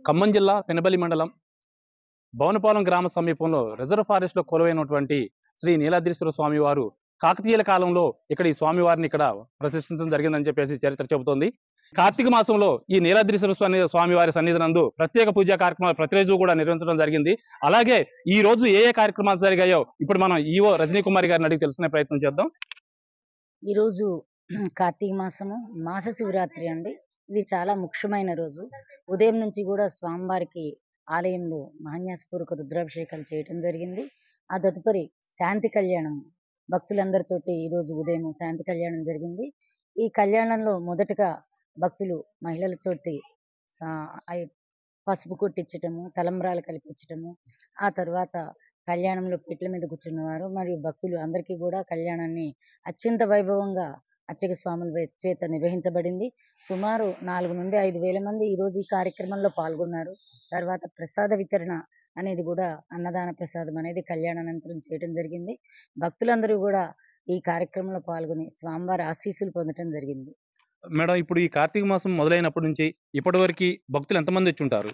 ఖమ్మం జిల్లా పెనబల్లి మండలం భవనపాలెం గ్రామ సమీపంలో రిజర్వ్ ఫారెస్ట్ లో కొలువైనటువంటి శ్రీ నీలాద్రీశ్వర స్వామి వారు కాకతీయుల కాలంలో ఇక్కడ ఈ స్వామివారిని ఇక్కడ ప్రతిష్ఠించడం జరిగిందని చెప్పేసి చరిత్ర చెబుతోంది. కార్తీక మాసంలో ఈ నీలాద్రీశ్వర స్వామివారి సన్నిధినందు ప్రత్యేక పూజా కార్యక్రమాలు ప్రతిరోజు కూడా నిర్వహించడం జరిగింది. అలాగే ఈ రోజు ఏ ఏ కార్యక్రమాలు జరిగాయో ఇప్పుడు మనం ఈవో రజనీ కుమారి గారిని అడిగి తెలుసుకునే ప్రయత్నం చేద్దాం. ఈరోజు కార్తీక మాసము మాస శివరాత్రి అండి. ఇది చాలా ముఖ్యమైన రోజు. ఉదయం నుంచి కూడా స్వామివారికి ఆలయంలో మహాన్యాసపూర్వక రుద్రాభిషేకాలు చేయటం జరిగింది. ఆ తదుపరి శాంతి కళ్యాణం భక్తులందరితోటి ఈరోజు ఉదయం శాంతి కళ్యాణం జరిగింది. ఈ కళ్యాణంలో మొదటగా భక్తులు మహిళలతోటి పసుపు కొట్టించటము, తలంబ్రాలు కల్పించటము, ఆ తర్వాత కళ్యాణంలో పీటల మీద కూర్చున్నవారు మరియు భక్తులు అందరికీ కూడా కళ్యాణాన్ని అత్యంత వైభవంగా అర్చక స్వాముల చేత నిర్వహించబడింది. సుమారు 4 నుండి 5 వేల మంది ఈరోజు ఈ కార్యక్రమంలో పాల్గొన్నారు. తర్వాత ప్రసాద వితరణ అనేది కూడా అన్నదాన ప్రసాదం అనేది కళ్యాణానంతరం చేయడం జరిగింది. భక్తులందరూ కూడా ఈ కార్యక్రమంలో పాల్గొని స్వామివారి ఆశీస్సులు పొందడం జరిగింది. మేడం, ఇప్పుడు ఈ కార్తీక మాసం మొదలైనప్పటి నుంచి ఇప్పటి వరకు భక్తులు ఎంతమంది వచ్చి ఉంటారు?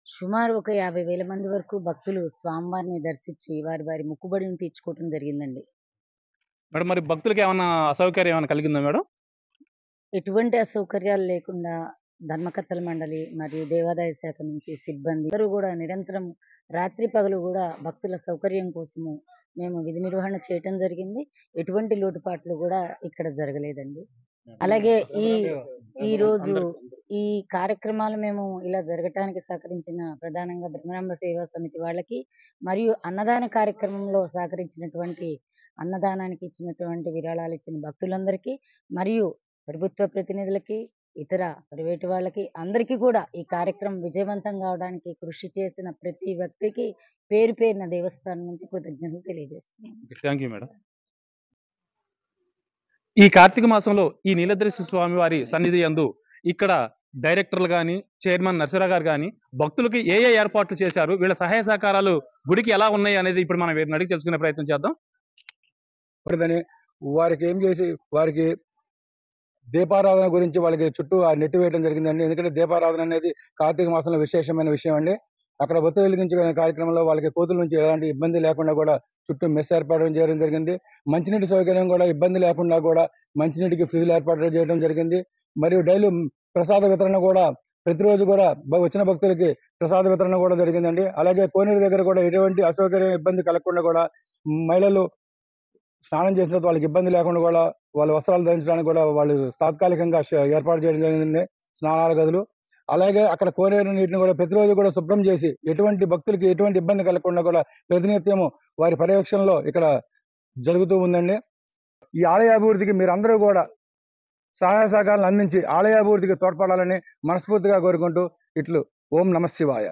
సుమారు ఒక 50,000 మంది వరకు భక్తులు స్వామివారిని దర్శించి వారి వారి మొక్కుబడిని తీర్చుకోవటం జరిగిందండి. మేడం, మరి భక్తులకి ఏమైనా అసౌకర్యం ఏమైనా కలిగిందా మేడం? ఎటువంటి అసౌకర్యాలు లేకుండా ధర్మకర్తల మండలి మరియు దేవాదాయ శాఖ నుంచి సిబ్బంది అందరూ కూడా నిరంతరం రాత్రి పగలు కూడా భక్తుల సౌకర్యం కోసము మేము విధి నిర్వహణ చేయటం జరిగింది. ఎటువంటి లోటుపాట్లు కూడా ఇక్కడ జరగలేదండి. అలాగే ఈ రోజు ఈ కార్యక్రమాలు మేము ఇలా జరగటానికి సహకరించిన ప్రధానంగా బ్రహ్మరాంబ సేవా సమితి వాళ్ళకి మరియు అన్నదాన కార్యక్రమంలో సహకరించినటువంటి అన్నదానానికి ఇచ్చినటువంటి విరాళాలు ఇచ్చిన భక్తులందరికీ మరియు ప్రభుత్వ ప్రతినిధులకి ఇతర ప్రైవేటు వాళ్ళకి అందరికీ కూడా ఈ కార్యక్రమం విజయవంతం కావడానికి కృషి చేసిన ప్రతి వ్యక్తికి పేరు పేరున దేవస్థానం నుంచి కృతజ్ఞతలు తెలియజేస్తున్నాం. Thank you madam. ఈ కార్తీక మాసంలో ఈ నీలద్రీశ్వర స్వామి వారి సన్నిధి యందు ఇక్కడ డైరెక్టర్లు కానీ చైర్మన్ నరసరావు గారు కానీ భక్తులకి ఏ ఏ ఏర్పాట్లు చేశారు, వీళ్ళ సహాయ సహకారాలు గుడికి ఎలా ఉన్నాయి అనేది ఇప్పుడు మనం వీరిని అడిగి తెలుసుకునే ప్రయత్నం చేద్దాం. వారికి ఏం చేసి వారికి దీపారాధన గురించి వాళ్ళకి చుట్టూ నెట్టి వేయడం జరిగిందండి. ఎందుకంటే దీపారాధన అనేది కార్తీక మాసంలో విశేషమైన విషయం అండి. అక్కడ ఒత్తి వెలిగించే కార్యక్రమంలో వాళ్ళకి కోతుల నుంచి ఎలాంటి ఇబ్బంది లేకుండా కూడా చుట్టూ మెస్ ఏర్పాటు చేయడం జరిగింది. మంచినీటి సౌకర్యం కూడా ఇబ్బంది లేకుండా కూడా మంచినీటికి ఫ్రిడ్జ్లు ఏర్పాటు చేయడం జరిగింది. మరియు డైలీ ప్రసాద వితరణ కూడా ప్రతిరోజు కూడా వచ్చిన భక్తులకి ప్రసాద వితరణ కూడా జరిగిందండి. అలాగే కోనేరు దగ్గర కూడా ఎటువంటి అసౌకర్యం ఇబ్బంది కలగకుండా కూడా మహిళలు స్నానం చేసిన తర్వాత వాళ్ళకి ఇబ్బంది లేకుండా కూడా వాళ్ళ వస్త్రాలు ధరించడానికి కూడా వాళ్ళు తాత్కాలికంగా ఏర్పాటు చేయడం జరిగింది స్నానాల గదులు. అలాగే అక్కడ కోనేరు నీటిని కూడా ప్రతిరోజు కూడా శుభ్రం చేసి ఎటువంటి భక్తులకి ఎటువంటి ఇబ్బంది కలగకుండా కూడా ప్రతినిత్యము వారి పర్యవేక్షణలో ఇక్కడ జరుగుతూ ఉందండి. ఈ ఆలయ అభివృద్ధికి మీరందరూ కూడా సహాయ సహకారాలు అందించి ఆలయ అభివృద్ధికి తోడ్పడాలని మనస్ఫూర్తిగా కోరుకుంటూ ఇట్లు ఓం నమః శివాయ.